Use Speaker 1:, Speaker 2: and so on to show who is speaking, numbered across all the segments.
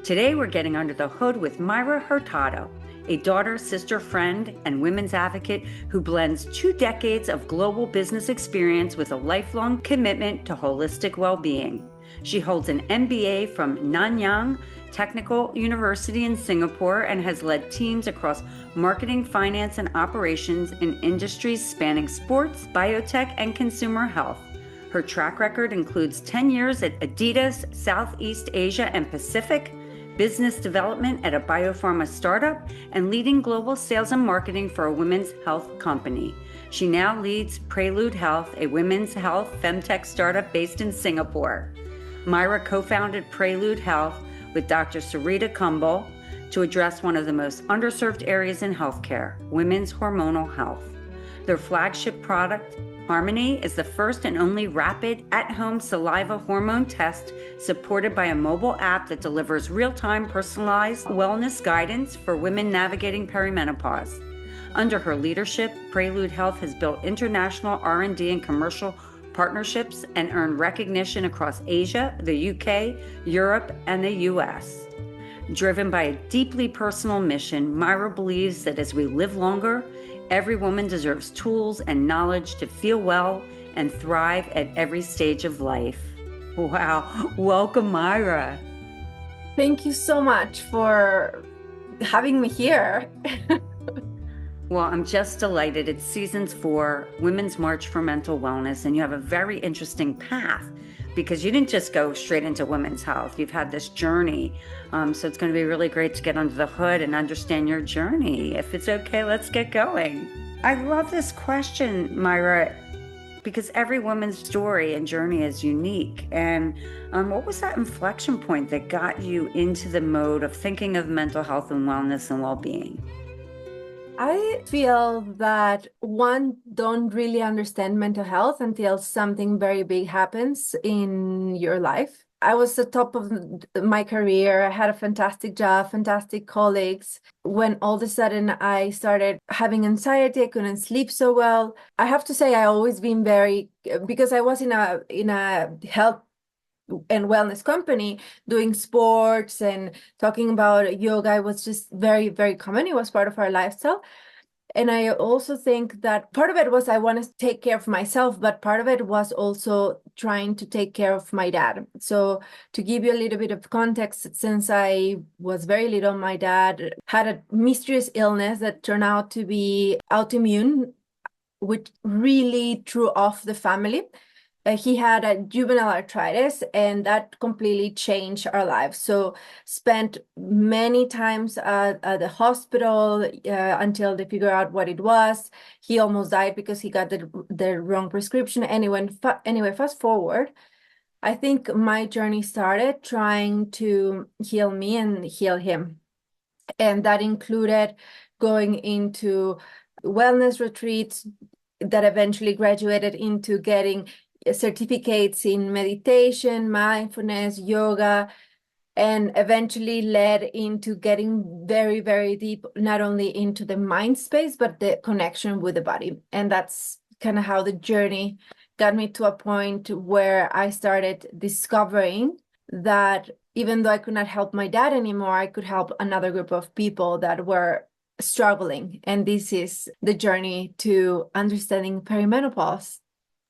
Speaker 1: Today we're getting under the hood with Mayra Hurtado, a daughter, sister, friend, and women's advocate who blends 2 decades of global business experience with a lifelong commitment to holistic well-being. She holds an MBA from Nanyang Technological University in Singapore and has led teams across marketing, finance, and operations in industries spanning sports, biotech, and consumer health. Her track record includes 10 years at Adidas, Southeast Asia and Pacific, business development at a biopharma startup, and leading global sales and marketing for a women's health company. She now leads Prelude Health, a women's health FemTech startup based in Singapore. Mayra co-founded Prelude Health with Dr. Sarita Kumble to address one of the most underserved areas in healthcare, women's hormonal health. Their flagship product, Hormony, is the first and only rapid at-home saliva hormone test supported by a mobile app that delivers real-time personalized wellness guidance for women navigating perimenopause. Under her leadership, Prelude Health has built international R&D and commercial partnerships and earned recognition across Asia, the UK, Europe, and the US. Driven by a deeply personal mission, Mayra believes that as we live longer, every woman deserves tools and knowledge to feel well and thrive at every stage of life. Wow. Welcome, Mayra.
Speaker 2: Thank you so much for having me here.
Speaker 1: Well, I'm just delighted. It's season 4, Women's March for Mental Wellness, and you have a very interesting path because you didn't just go straight into women's health. You've had this journey. So it's going to be really great to get under the hood and understand your journey. If it's okay, let's get going. I love this question, Mayra, because every woman's story and journey is unique. And what was that inflection point that got you into the mode of thinking of mental health and wellness and well-being?
Speaker 2: I feel that one don't really understand mental health until something very big happens in your life. I was at the top of my career. I had a fantastic job, fantastic colleagues. When all of a sudden I started having anxiety, I couldn't sleep so well. I have to say I always been because I was in a health and wellness company doing sports and talking about yoga. It was just very, very common. It was part of our lifestyle. And I also think that part of it was I wanted to take care of myself, but part of it was also trying to take care of my dad. So to give you a little bit of context, since I was very little, my dad had a mysterious illness that turned out to be autoimmune, which really threw off the family. He had a juvenile arthritis, and that completely changed our lives. So spent many times at the hospital until they figured out what it was. He almost died because he got the wrong prescription. Anyway, fast forward, I think my journey started trying to heal me and heal him. And that included going into wellness retreats that eventually graduated into getting certificates in meditation, mindfulness, yoga, and eventually led into getting very, very deep, not only into the mind space, but the connection with the body. And that's kind of how the journey got me to a point where I started discovering that even though I could not help my dad anymore, I could help another group of people that were struggling. And this is the journey to understanding perimenopause.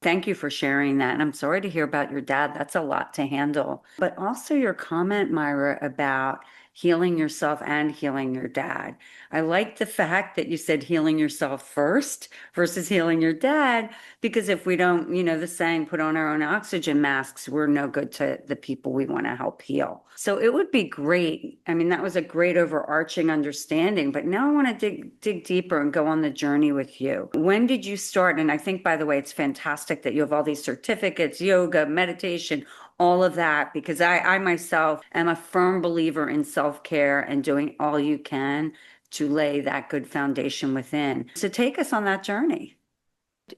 Speaker 1: Thank you for sharing that. And I'm sorry to hear about your dad. That's a lot to handle. But also your comment, Mayra, about healing yourself and healing your dad. I like the fact that you said healing yourself first versus healing your dad, because if we don't, the saying, put on our own oxygen masks, we're no good to the people we want to help heal. So it would be great. I mean, that was a great overarching understanding, but now I want to dig deeper and go on the journey with you. When did you start? And I think, by the way, it's fantastic that you have all these certificates, yoga, meditation, all of that, because I myself am a firm believer in self-care and doing all you can to lay that good foundation within. So take us on that journey.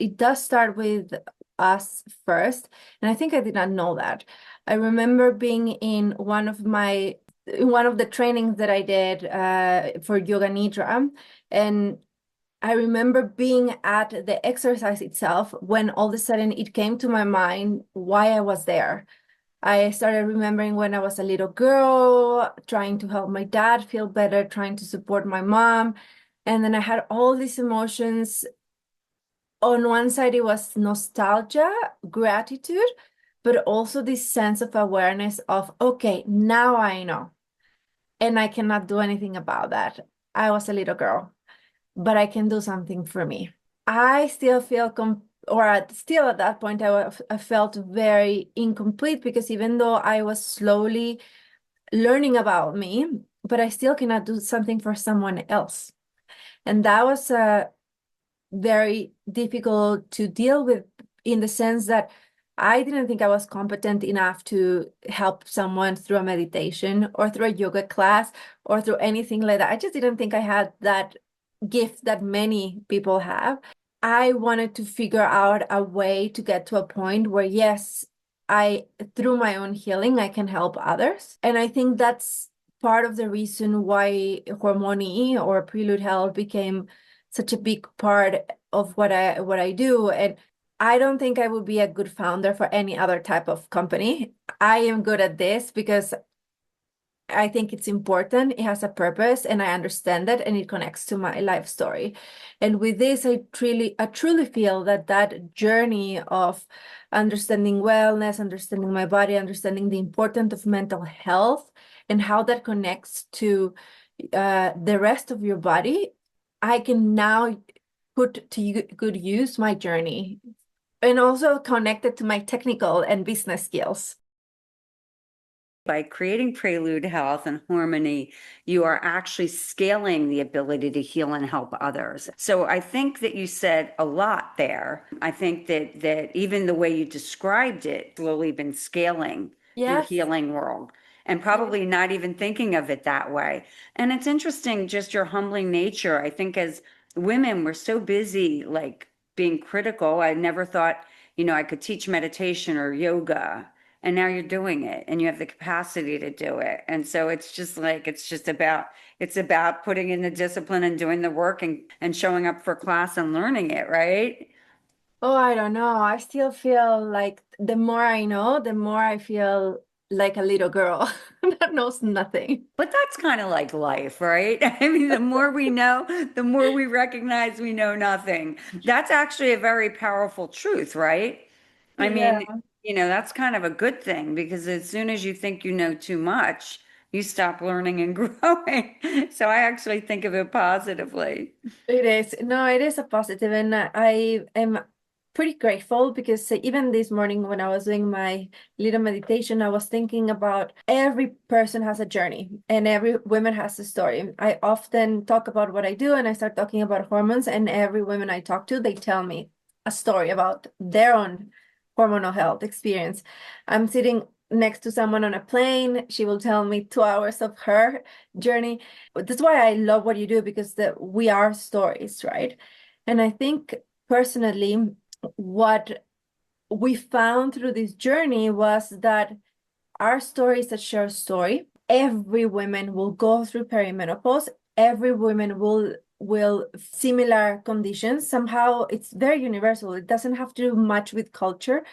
Speaker 2: It does start with us first, and I think I did not know that. I remember being in one of the trainings that I did for Yoga Nidra, and I remember being at the exercise itself when all of a sudden it came to my mind why I was there. I started remembering when I was a little girl, trying to help my dad feel better, trying to support my mom. And then I had all these emotions. On one side, it was nostalgia, gratitude, but also this sense of awareness of, okay, now I know, and I cannot do anything about that. I was a little girl, but I can do something for me. I still feel still at that point, I felt very incomplete because even though I was slowly learning about me, but I still cannot do something for someone else. And that was very difficult to deal with, in the sense that I didn't think I was competent enough to help someone through a meditation or through a yoga class or through anything like that. I just didn't think I had that gift that many people have. I wanted to figure out a way to get to a point where, yes, through my own healing, I can help others. And I think that's part of the reason why Hormony or Prelude Health became such a big part of what I do. And I don't think I would be a good founder for any other type of company. I am good at this because I think it's important. It has a purpose and I understand it and it connects to my life story. And with this, I truly feel that that journey of understanding wellness, understanding my body, understanding the importance of mental health and how that connects to the rest of your body, I can now put to good use my journey and also connect it to my technical and business skills.
Speaker 1: By creating Prelude Health and Hormony, you are actually scaling the ability to heal and help others. So I think that you said a lot there. I think that even the way you described it, slowly been scaling your
Speaker 2: Yes.
Speaker 1: healing world and probably not even thinking of it that way. And it's interesting, just your humbling nature. I think as women, we're so busy like being critical. I never thought, I could teach meditation or yoga, and now you're doing it and you have the capacity to do it. And so it's just like it's about putting in the discipline and doing the work and showing up for class and learning it, right?
Speaker 2: Oh, I don't know. I still feel like the more I know, the more I feel like a little girl that knows nothing.
Speaker 1: But that's kind of like life, right? I mean, the more we know, the more we recognize we know nothing. That's actually a very powerful truth, right? I
Speaker 2: Yeah,
Speaker 1: mean, that's kind of a good thing because as soon as you think you know too much, you stop learning and growing. So I actually think of it positively.
Speaker 2: it is. No, it is a positive, and I am pretty grateful because even this morning when I was doing my little meditation, I was thinking about every person has a journey and every woman has a story. I often talk about what I do and I start talking about hormones, and every woman I talk to, they tell me a story about their own hormonal health experience. I'm sitting next to someone on a plane, she will tell me 2 hours of her journey. That's why I love what you do, because we are stories, right? And I think personally, what we found through this journey was that our story is a shared story. Every woman will go through perimenopause. Every woman will similar conditions. Somehow it's very universal. It doesn't have to do much with culture,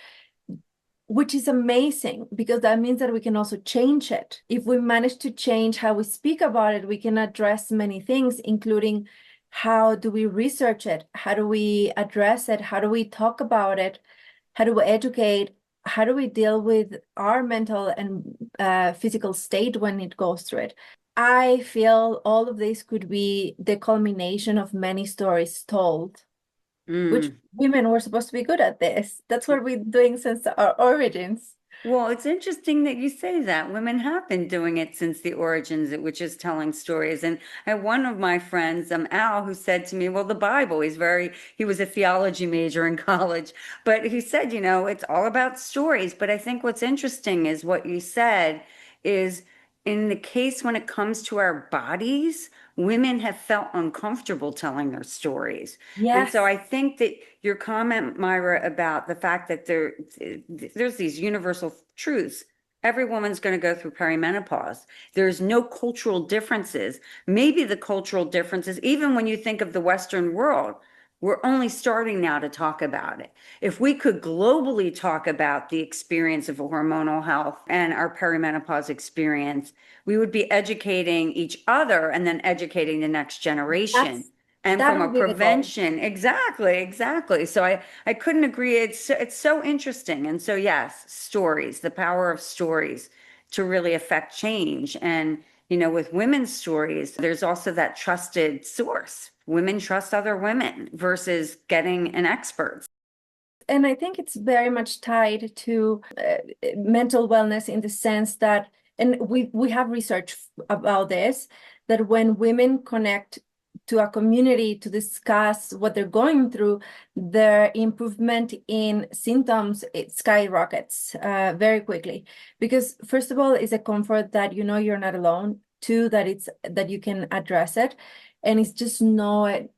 Speaker 2: which is amazing because that means that we can also change it. If we manage to change how we speak about it, we can address many things, including how do we research it? How do we address it? How do we talk about it? How do we educate? How do we deal with our mental and physical state when it goes through it? I feel all of this could be the culmination of many stories told, which
Speaker 1: Mm.
Speaker 2: women were supposed to be good at this. That's what we're doing since our origins.
Speaker 1: Well, it's interesting that you say that. Women have been doing it since the origins, which is telling stories. And I had one of my friends, Al, who said to me, well, the Bible, he was a theology major in college, but he said, it's all about stories. But I think what's interesting is what you said is in the case when it comes to our bodies, women have felt uncomfortable telling their stories. And so
Speaker 2: Yes.
Speaker 1: I think that your comment, Myra, about the fact that there's these universal truths. Every woman's going to go through perimenopause. There's no cultural differences. Maybe the cultural differences, even when you think of the Western world, We're only starting now to talk about it. If we could globally talk about the experience of hormonal health and our perimenopause experience, we would be educating each other and then educating the next generation.
Speaker 2: That's
Speaker 1: And
Speaker 2: that
Speaker 1: from a
Speaker 2: would be the goal.
Speaker 1: prevention, exactly. So I couldn't agree. It's so interesting. And so yes, stories, the power of stories to really affect change. And with women's stories, there's also that trusted source. Women trust other women versus getting an expert.
Speaker 2: And I think it's very much tied to mental wellness in the sense that, and we have research about this, that when women connect to a community to discuss what they're going through, their improvement in symptoms, it skyrockets very quickly. Because first of all, it's a comfort that you're not alone. Two, that you can address it. And it's just knowing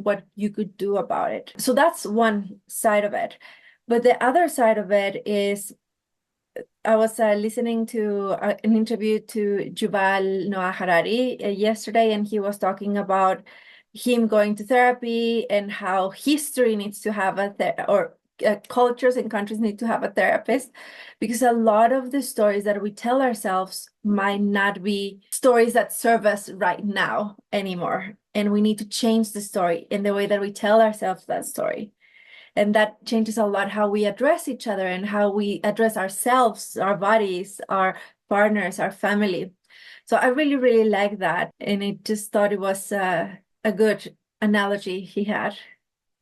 Speaker 2: what you could do about it. So that's one side of it. But the other side of it is, I was listening to an interview to Yuval Noah Harari yesterday, and he was talking about him going to therapy and how history needs to have cultures and countries need to have a therapist, because a lot of the stories that we tell ourselves might not be stories that serve us right now anymore. And we need to change the story in the way that we tell ourselves that story. And that changes a lot how we address each other and how we address ourselves, our bodies, our partners, our family. So I really, really like that. And I just thought it was a good analogy he had.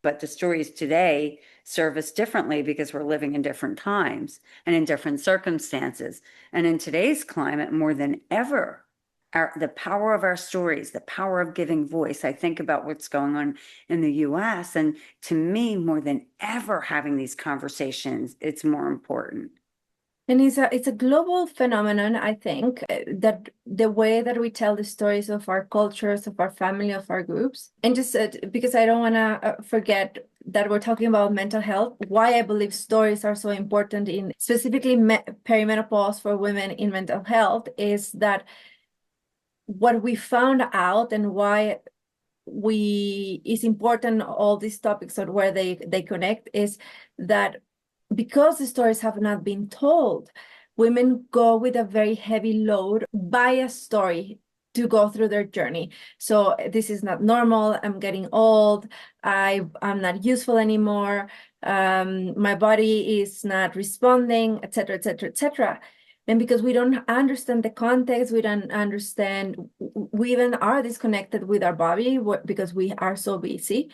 Speaker 1: But the stories today serve us differently because we're living in different times and in different circumstances. And in today's climate, more than ever, the power of our stories, the power of giving voice. I think about what's going on in the US, and to me, more than ever, having these conversations, it's more important.
Speaker 2: And it's a global phenomenon, I think, that the way that we tell the stories of our cultures, of our family, of our groups, and just because I don't want to forget that we're talking about mental health, why I believe stories are so important in specifically perimenopause for women in mental health is that what we found out and why it's important, all these topics or where they connect, is that because the stories have not been told, women go with a very heavy load by a story to go through their journey. So this is not normal. I'm getting old. I'm not useful anymore. My body is not responding, etc., etc., etc. And because we don't understand the context, we don't understand, we even are disconnected with our body because we are so busy.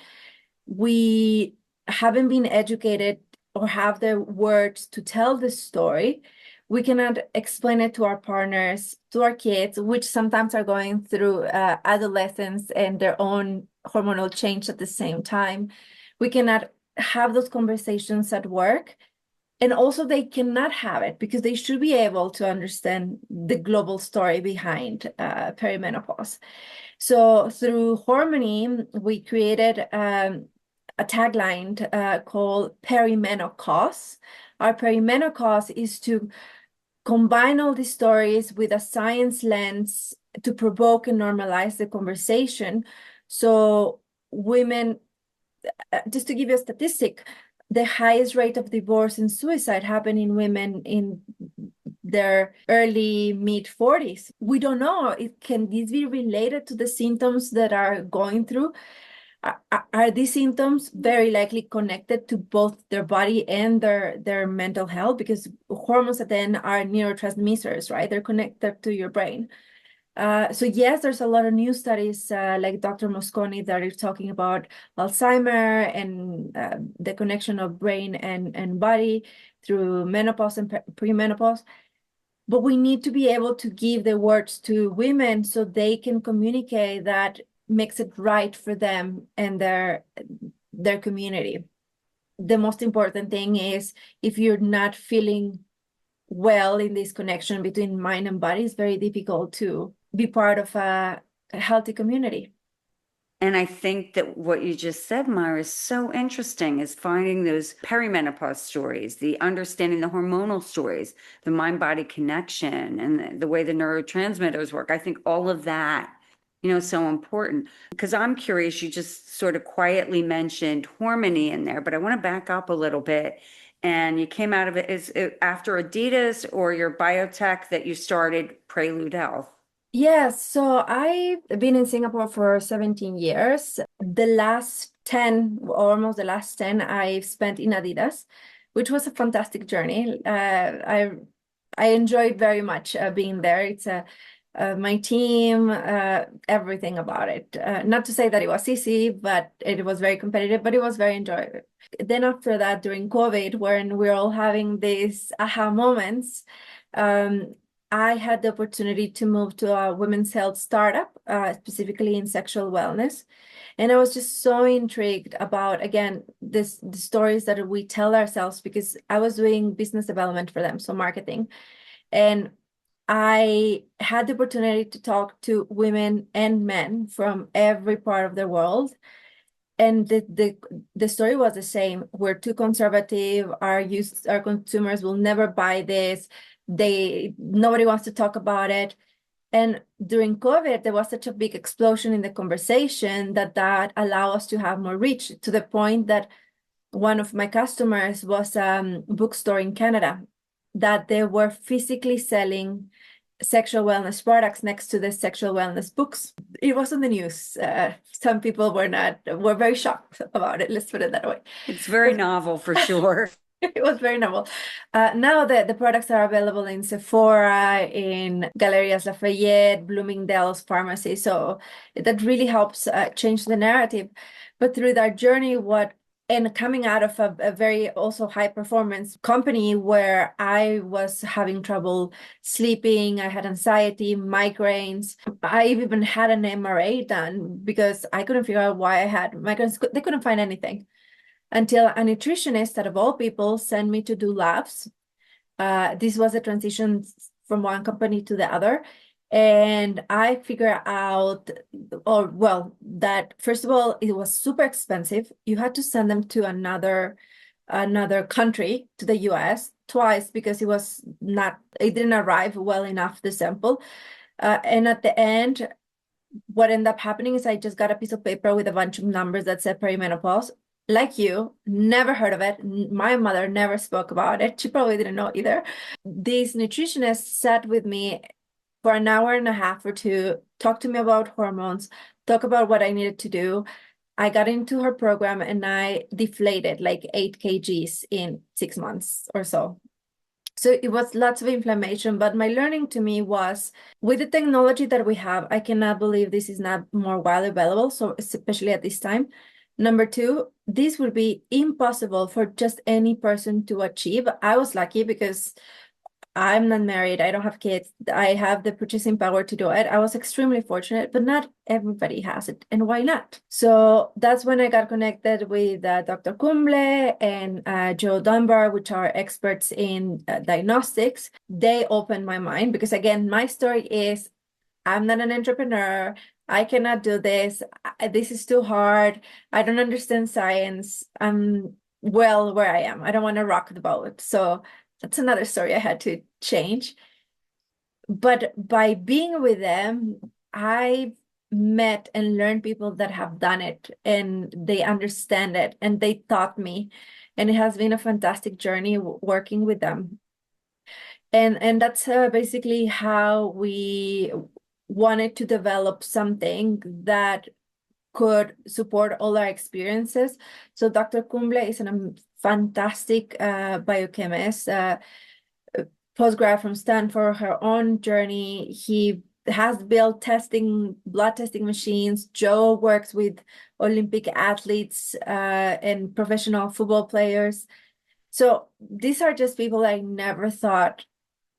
Speaker 2: We haven't been educated or have the words to tell the story. We cannot explain it to our partners, to our kids, which sometimes are going through adolescence and their own hormonal change at the same time. We cannot have those conversations at work. And also they cannot have it because they should be able to understand the global story behind perimenopause. So through Hormony, we created a tagline called perimenopause. Our perimenopause is to combine all these stories with a science lens to provoke and normalize the conversation. So women, just to give you a statistic, the highest rate of divorce and suicide happen in women in their early mid 40s. We don't know. Can this be related to the symptoms that are going through? Are these symptoms very likely connected to both their body and their mental health? Because hormones at the end are neurotransmitters, right? They're connected to your brain. So yes, there's a lot of new studies like Dr. Mosconi that are talking about Alzheimer and the connection of brain and body through menopause and premenopause. But we need to be able to give the words to women so they can communicate that makes it right for them and their community. The most important thing is if you're not feeling well in this connection between mind and body, it's very difficult to be part of a healthy community.
Speaker 1: And I think that what you just said, Mayra, is so interesting, is finding those perimenopause stories, the understanding the hormonal stories, the mind-body connection, and the way the neurotransmitters work. I think all of that so important. Because I'm curious, you just sort of quietly mentioned Hormony in there, but I want to back up a little bit. And you came out of it, is it after Adidas or your biotech that you started Prelude Health?
Speaker 2: Yes, so I've been in Singapore for 17 years. The last 10, almost the last 10, I've spent in Adidas, which was a fantastic journey. I enjoyed very much being there. It's my team, everything about it. Not to say that it was easy, but it was very competitive, but it was very enjoyable. Then after that, during COVID, when we're all having these aha moments, um, I had the opportunity to move to a women's health startup, specifically in sexual wellness. And I was just so intrigued about, again, the stories that we tell ourselves, because I was doing business development for them, so marketing. And I had the opportunity to talk to women and men from every part of the world. And the story was the same. We're too conservative. Our consumers will never buy this. Nobody wants to talk about it. And during COVID, there was such a big explosion in the conversation that allowed us to have more reach, to the point that one of my customers was a bookstore in Canada, that they were physically selling sexual wellness products next to the sexual wellness books. It was on the news. Some people were very shocked about it. Let's put it that way.
Speaker 1: It's very novel for sure.
Speaker 2: It was very novel. Now the products are available in Sephora, in Galerias Lafayette, Bloomingdale's pharmacy. So that really helps change the narrative. But through that journey, and coming out of a very also high performance company where I was having trouble sleeping, I had anxiety, migraines. I even had an MRA done because I couldn't figure out why I had migraines. They couldn't find anything until a nutritionist, out of all people, sent me to do labs. This was a transition from one company to the other. And I figured out, that first of all, it was super expensive. You had to send them to another country, to the US, twice, because it didn't arrive well enough, the sample. And at the end, what ended up happening is I just got a piece of paper with a bunch of numbers that said perimenopause. Like you, never heard of it. My mother never spoke about it. She probably didn't know either. This nutritionist sat with me for an hour and a half or two, talked to me about hormones, talk about what I needed to do. I got into her program and I deflated like 8 kgs in 6 months or so. So it was lots of inflammation, but my learning to me was, with the technology that we have, I cannot believe this is not more widely available, so especially at this time. Number two, this would be impossible for just any person to achieve. I was lucky because I'm not married. I don't have kids. I have the purchasing power to do it. I was extremely fortunate, but not everybody has it. And why not? So that's when I got connected with Dr. Kumble and Joe Dunbar, which are experts in diagnostics. They opened my mind because, again, my story is I'm not an entrepreneur. I cannot do this. This is too hard. I don't understand science. I'm well where I am. I don't want to rock the boat. So that's another story I had to change. But by being with them, I met and learned people that have done it and they understand it and they taught me. And it has been a fantastic journey working with them. And that's basically how we wanted to develop something that could support all our experiences. So Dr. Kumble is a fantastic biochemist, postgrad from Stanford, her own journey. He has built blood testing machines. Joe works with Olympic athletes and professional football players. So these are just people I never thought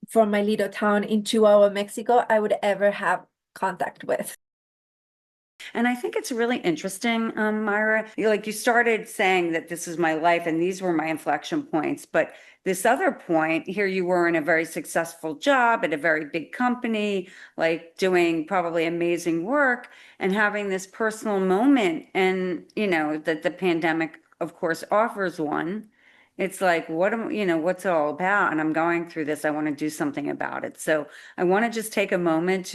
Speaker 2: from my little town in Chihuahua, Mexico, I would ever have contact with.
Speaker 1: And I think it's really interesting, Myra. Like you started saying that this is my life and these were my inflection points. But this other point, here you were in a very successful job at a very big company, like doing probably amazing work and having this personal moment. And, that the pandemic, of course, offers one, It's like, what's it all about? And I'm going through this. I want to do something about it. So I want to just take a moment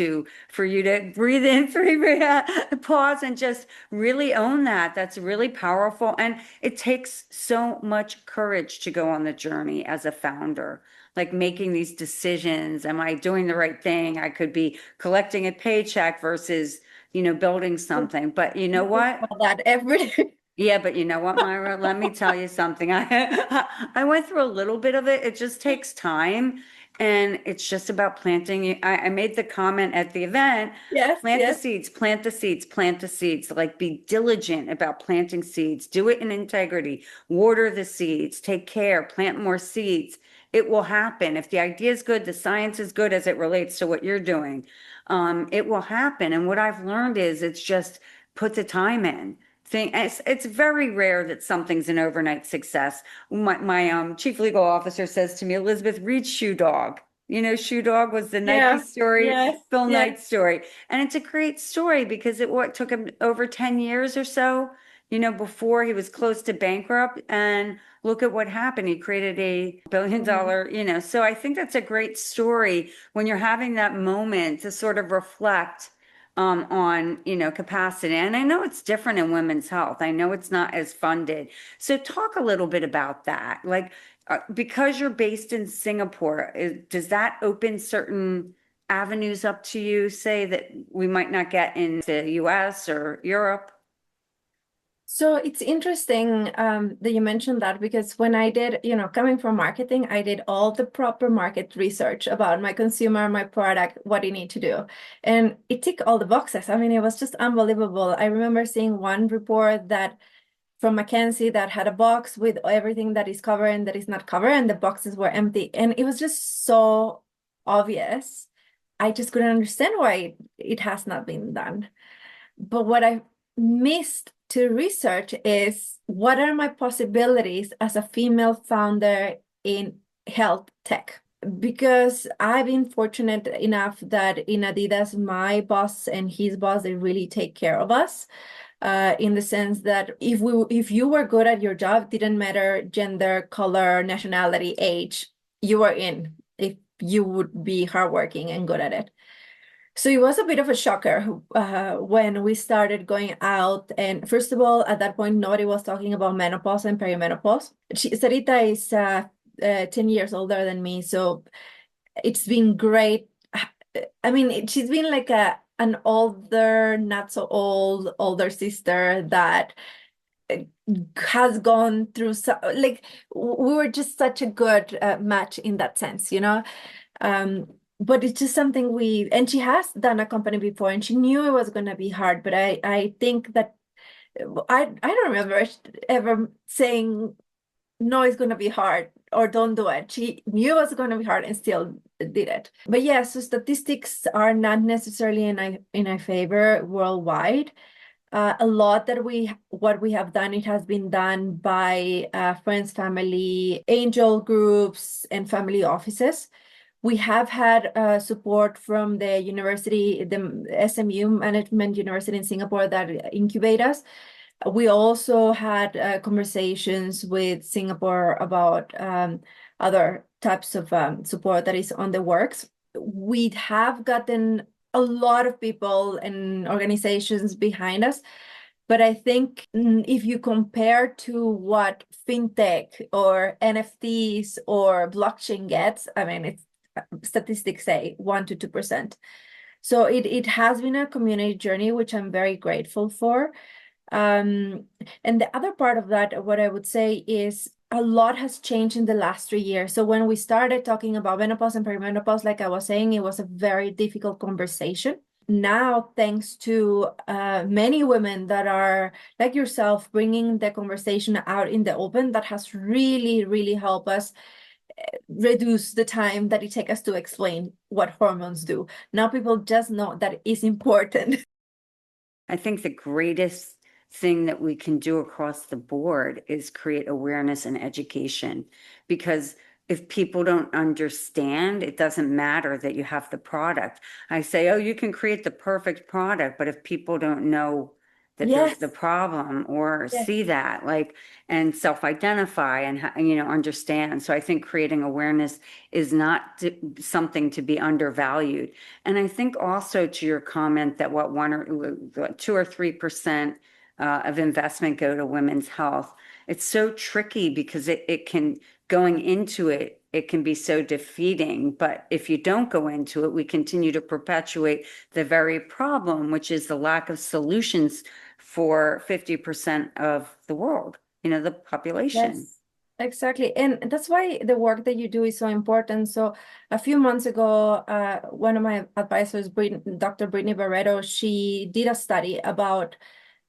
Speaker 1: for you to breathe in, breathe out, pause, and just really own that. That's really powerful. And it takes so much courage to go on the journey as a founder, like making these decisions. Am I doing the right thing? I could be collecting a paycheck versus, building something. But you know what?
Speaker 2: That every day.
Speaker 1: Yeah, but you know what, Myra? Let me tell you something. I went through a little bit of it. It just takes time, and it's just about planting. I made the comment at the event,
Speaker 2: Yes,
Speaker 1: plant the
Speaker 2: yes.
Speaker 1: seeds, plant the seeds, plant the seeds. Like be diligent about planting seeds. Do it in integrity. Water the seeds. Take care. Plant more seeds. It will happen. If the idea is good, the science is good as it relates to what you're doing. It will happen. And what I've learned is it's just put the time in thing. It's very rare that something's an overnight success. My chief legal officer says to me, Elizabeth, read Shoe Dog. Shoe Dog was the Nike
Speaker 2: Yeah,
Speaker 1: story,
Speaker 2: yes,
Speaker 1: Phil
Speaker 2: yes.
Speaker 1: Knight story. And it's a great story because it took him over 10 years or so, before he was close to bankrupt. And look at what happened. He created a billion
Speaker 2: Mhm.
Speaker 1: dollar, so I think that's a great story when you're having that moment to sort of reflect on, capacity. And I know it's different in women's health. I know it's not as funded. So talk a little bit about that. Like, because you're based in Singapore, does that open certain avenues up to you, say that we might not get in the US or Europe?
Speaker 2: So it's interesting that you mentioned that because when I did, coming from marketing, I did all the proper market research about my consumer, my product, what you need to do. And it ticked all the boxes. I mean, it was just unbelievable. I remember seeing one report that from McKinsey that had a box with everything that is covered and that is not covered, and the boxes were empty. And it was just so obvious. I just couldn't understand why it has not been done. But what I missed to research is what are my possibilities as a female founder in health tech? Because I've been fortunate enough that in Adidas, my boss and his boss, they really take care of us. In the sense that if you were good at your job, didn't matter gender, color, nationality, age, you were in if you would be hardworking and good at it. So it was a bit of a shocker when we started going out. And first of all, at that point, nobody was talking about menopause and perimenopause. Sarita is 10 years older than me, so it's been great. I mean, she's been like an older, not so old, older sister that has gone through like we were just such a good match in that sense, but it's just something and she has done a company before and she knew it was going to be hard, but I think that I don't remember ever saying no, it's going to be hard or don't do it. She knew it was going to be hard and still did it. But yeah, so statistics are not necessarily in a favor worldwide. A lot that what we have done, it has been done by friends, family, angel groups, and family offices. We have had support from the university, the SMU Management University in Singapore that incubate us. We also had conversations with Singapore about other types of support that is on the works. We have gotten a lot of people and organizations behind us, but I think if you compare to what FinTech or NFTs or blockchain gets, I mean, it's statistics say 1 to 2%. So it has been a community journey, which I'm very grateful for. And the other part of that, what I would say is a lot has changed in the last 3 years. So when we started talking about menopause and perimenopause, like I was saying, it was a very difficult conversation. Now, thanks to many women that are like yourself, bringing the conversation out in the open, that has really, really helped us reduce the time that it takes us to explain what hormones do. Now people just know that it's important.
Speaker 1: I think the greatest thing that we can do across the board is create awareness and education, because if people don't understand, it doesn't matter that you have the product. I say, oh, you can create the perfect product, but if people don't know that there's the
Speaker 2: Yes.
Speaker 1: problem, or
Speaker 2: Yes.
Speaker 1: see that, like, and self-identify and, understand. So I think creating awareness is not something to be undervalued. And I think also, to your comment that what 2 or 3% of investment go to women's health, it's so tricky because it can, going into it, it can be so defeating. But if you don't go into it, we continue to perpetuate the very problem, which is the lack of solutions for 50% of the world, the population.
Speaker 2: Yes, exactly. And that's why the work that you do is so important. So a few months ago, one of my advisors, Dr. Brittany Barreto, she did a study about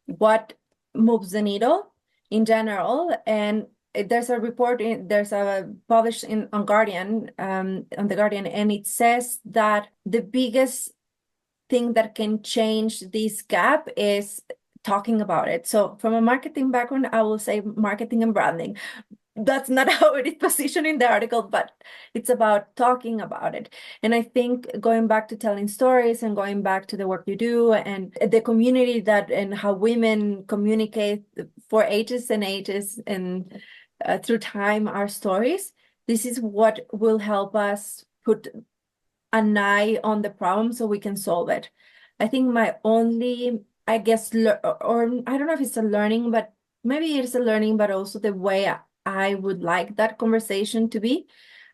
Speaker 2: what moves the needle in general. And there's a report there's a published on Guardian, on the Guardian, and it says that the biggest thing that can change this gap is talking about it. So from a marketing background, I will say marketing and branding. That's not how it is positioned in the article, but it's about talking about it. And I think going back to telling stories and going back to the work you do and the community and how women communicate for ages and ages and through time our stories, this is what will help us put an eye on the problem so we can solve it. I think my only, I guess, or I don't know if it's a learning, but maybe it's a learning, but also the way I would like that conversation to be.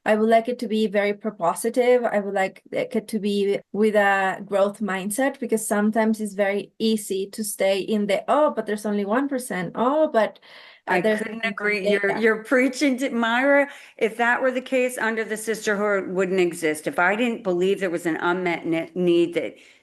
Speaker 2: I would like it to be very propositive. I would like it to be with a growth mindset, because sometimes it's very easy to stay in the, oh, but there's only 1%. Oh, but
Speaker 1: I
Speaker 2: there's
Speaker 1: couldn't
Speaker 2: no
Speaker 1: agree. You're
Speaker 2: data.
Speaker 1: you're preaching to Myra. If that were the case, Under the Sisterhood wouldn't exist. If I didn't believe there was an unmet need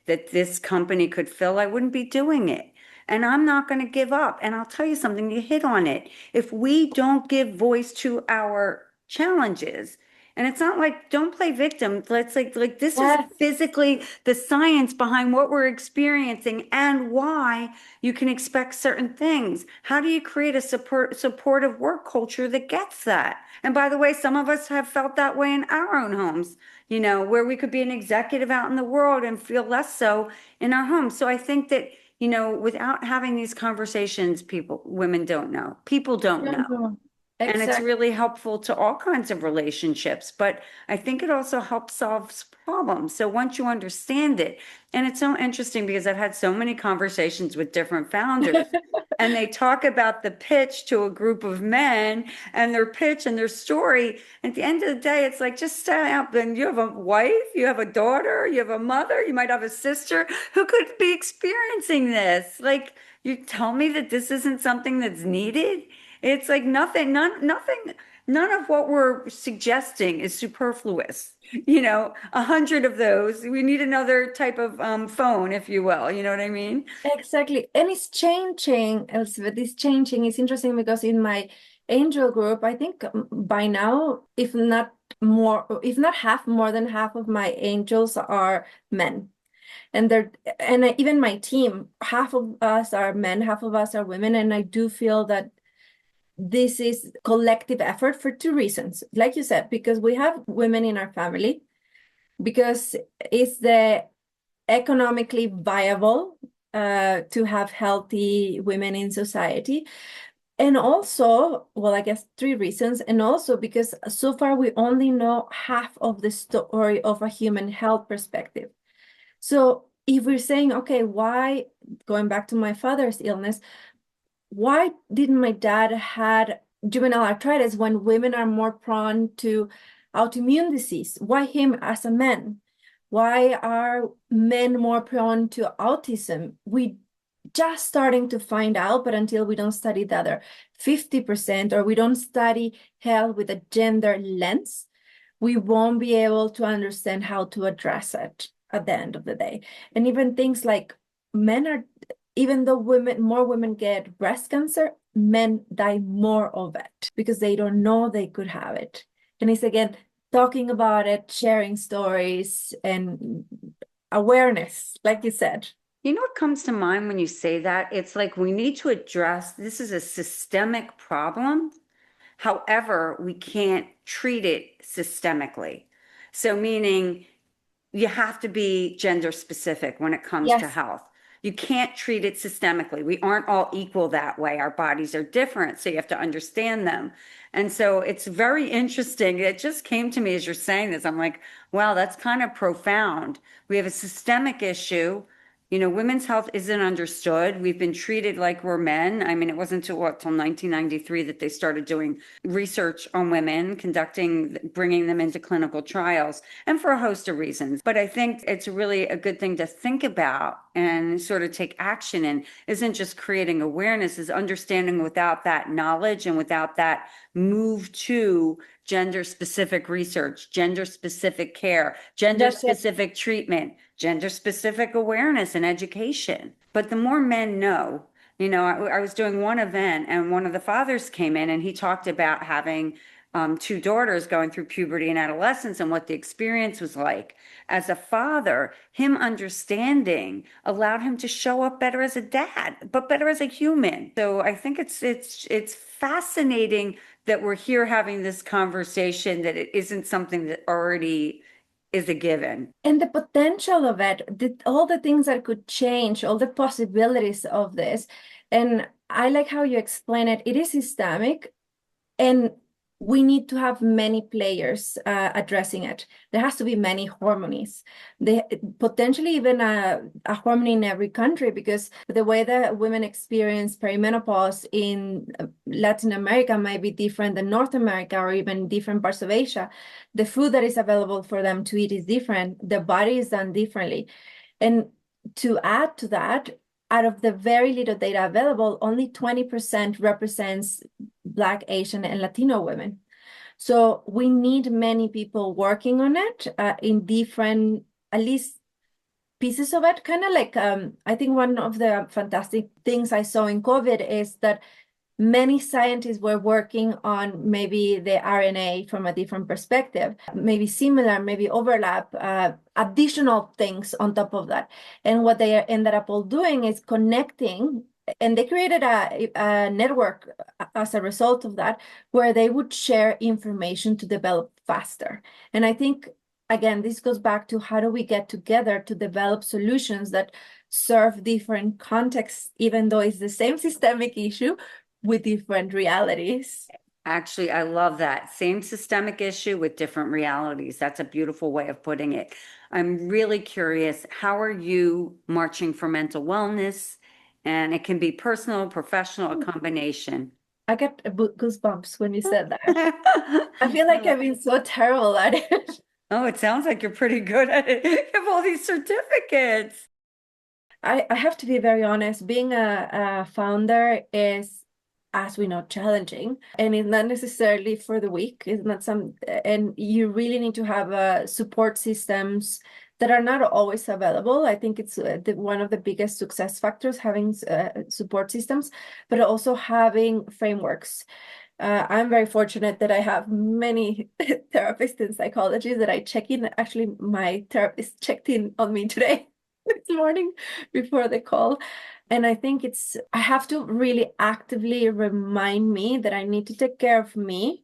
Speaker 1: that this company could fill, I wouldn't be doing it. And I'm not going to give up. And I'll tell you something, you hit on it. If we don't give voice to our challenges, and it's not like, don't play victim. Let's like this is
Speaker 2: Yes.
Speaker 1: physically the science behind what we're experiencing and why you can expect certain things. How do you create a supportive work culture that gets that? And by the way, some of us have felt that way in our own homes, where we could be an executive out in the world and feel less so in our homes. So I think that, without having these conversations, women don't know. People don't
Speaker 2: No,
Speaker 1: know.
Speaker 2: no.
Speaker 1: And it's
Speaker 2: Exactly.
Speaker 1: really helpful to all kinds of relationships, but I think it also helps solve problems. So once you understand it, and it's so interesting because I've had so many conversations with different founders, and they talk about the pitch to a group of men and their pitch and their story. At the end of the day, it's like, just stay up. And you have a wife, you have a daughter, you have a mother, you might have a sister who could be experiencing this. Like, you tell me that this isn't something that's needed? It's like nothing, none of what we're suggesting is superfluous. 100 of those. We need another type of phone, if you will. You know what I mean?
Speaker 2: Exactly. And it's changing, Elizabeth. It's changing. It's interesting because in my angel group, I think by now, if not more, if not half, more than half of my angels are men. And even my team, half of us are men, half of us are women. And I do feel that this is collective effort for two reasons. Like you said, because we have women in our family, because it's the economically viable to have healthy women in society. And also, well, I guess three reasons. And also because so far we only know half of the story of a human health perspective. So if we're saying, okay, why, going back to my father's illness, why didn't my dad had juvenile arthritis when women are more prone to autoimmune disease? Why him as a man? Why are men more prone to autism? We just starting to find out, but until we don't study the other 50%, or we don't study health with a gender lens, we won't be able to understand how to address it at the end of the day. And even things like men are, even though more women get breast cancer, men die more of it because they don't know they could have it. And it's again, talking about it, sharing stories, and awareness, like you said.
Speaker 1: You know what comes to mind when you say that? It's like we need to address this is a systemic problem. However, we can't treat it systemically. So, meaning you have to be gender specific when it comes to
Speaker 2: Yes.
Speaker 1: health. You can't treat it systemically. We aren't all equal that way. Our bodies are different, so you have to understand them. And so it's very interesting. It just came to me as you're saying this. I'm like, wow, that's kind of profound. We have a systemic issue. Women's health isn't understood. We've been treated like we're men. I mean, it wasn't until 1993 that they started doing research on women, bringing them into clinical trials, and for a host of reasons. But I think it's really a good thing to think about and sort of take action in. Isn't just creating awareness, is understanding without that knowledge and without that move to gender specific research, gender specific care, gender
Speaker 2: That's it.
Speaker 1: specific treatment, gender specific awareness and education. But the more men know, I was doing one event and one of the fathers came in and he talked about having two daughters going through puberty and adolescence and what the experience was like. As a father, him understanding allowed him to show up better as a dad, but better as a human. So I think it's fascinating that we're here having this conversation, that it isn't something that already is a given.
Speaker 2: And the potential of it, all the things that could change, all the possibilities of this. And I like how you explain it. It is systemic, and we need to have many players addressing it. There has to be many hormonies. Potentially even a hormone in every country, because the way that women experience perimenopause in Latin America might be different than North America or even different parts of Asia. The food that is available for them to eat is different. The body is done differently. And to add to that, out of the very little data available, only 20% represents Black, Asian, and Latino women. So we need many people working on it in different, at least pieces of it. Kind of like, I think one of the fantastic things I saw in COVID is that many scientists were working on maybe the RNA from a different perspective, maybe similar, maybe overlap, additional things on top of that. And what they ended up all doing is connecting, and they created a network as a result of that, where they would share information to develop faster. And I think, again, this goes back to how do we get together to develop solutions that serve different contexts, even though it's the same systemic issue, with different realities.
Speaker 1: Actually, I love that. Same systemic issue with different realities. That's a beautiful way of putting it. I'm really curious, how are you marching for mental wellness? And it can be personal, professional, a combination.
Speaker 2: I get goosebumps when you said that. I feel like I've been so terrible at it.
Speaker 1: Oh, it sounds like you're pretty good at it. You have all these certificates.
Speaker 2: I have to be very honest. Being a founder is, as we know, challenging, and it's not necessarily for the weak. It's not and you really need to have support systems that are not always available. I think it's one of the biggest success factors, having support systems, but also having frameworks. I'm very fortunate that I have many therapists and psychologists that I check in. Actually, my therapist checked in on me today, this morning before the call. And I think I have to really actively remind me that I need to take care of me,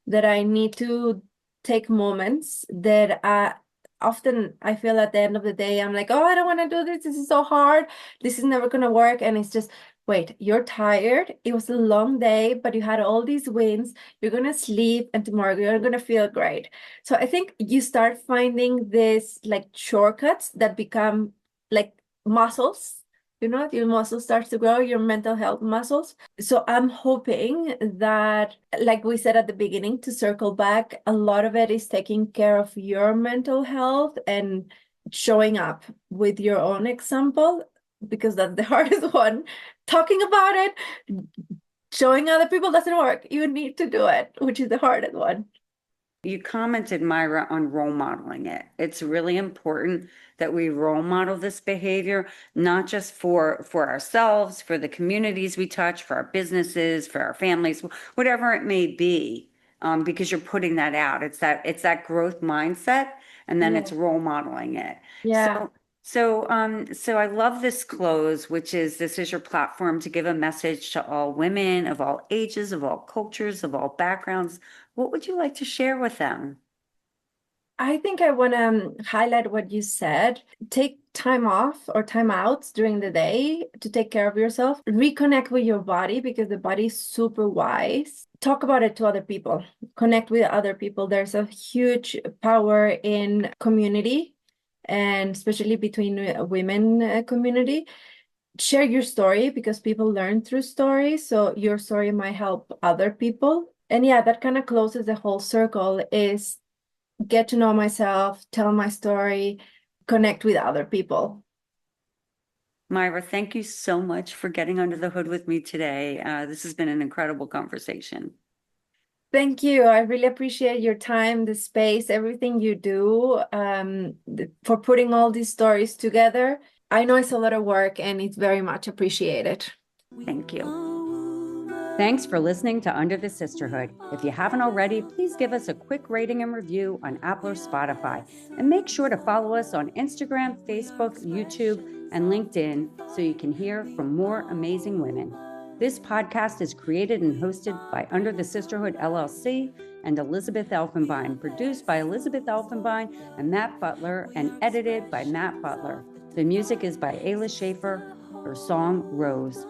Speaker 2: that I need to take moments that often I feel at the end of the day, I'm like, oh, I don't want to do this. This is so hard. This is never going to work. And it's just, wait, you're tired. It was a long day, but you had all these wins. You're going to sleep, and tomorrow you're going to feel great. So I think you start finding this like shortcuts that become like muscles. Your muscle starts to grow, your mental health muscles. So I'm hoping that, like we said at the beginning, to circle back, a lot of it is taking care of your mental health and showing up with your own example, because that's the hardest one. Talking about it, showing other people doesn't work. You need to do it, which is the hardest one.
Speaker 1: You commented, Mayra, on role modeling it. It's really important that we role model this behavior, not just for ourselves, for the communities we touch, for our businesses, for our families, whatever it may be, because you're putting that out. It's that growth mindset, and then it's role modeling it.
Speaker 2: Yeah.
Speaker 1: So I love this close, which is, this is your platform to give a message to all women of all ages, of all cultures, of all backgrounds. What would you like to share with them?
Speaker 2: I think I want to highlight what you said. Take time off or time outs during the day to take care of yourself. Reconnect with your body because the body is super wise. Talk about it to other people. Connect with other people. There's a huge power in community, and especially between women community. Share your story because people learn through stories. So your story might help other people. And yeah, that kind of closes the whole circle is get to know myself, tell my story, connect with other people.
Speaker 1: Mayra, thank you so much for getting under the hood with me today. This has been an incredible conversation.
Speaker 2: Thank you. I really appreciate your time, the space, everything you do for putting all these stories together. I know it's a lot of work and it's very much appreciated.
Speaker 1: Thank you. Thanks for listening to Under the Sisterhood. If you haven't already, please give us a quick rating and review on Apple or Spotify. And make sure to follow us on Instagram, Facebook, YouTube, and LinkedIn so you can hear from more amazing women. This podcast is created and hosted by Under the Sisterhood LLC and Elizabeth Elfenbein, produced by Elizabeth Elfenbein and Matt Butler, and edited by Matt Butler. The music is by Ayla Schaefer. Her song, Rose.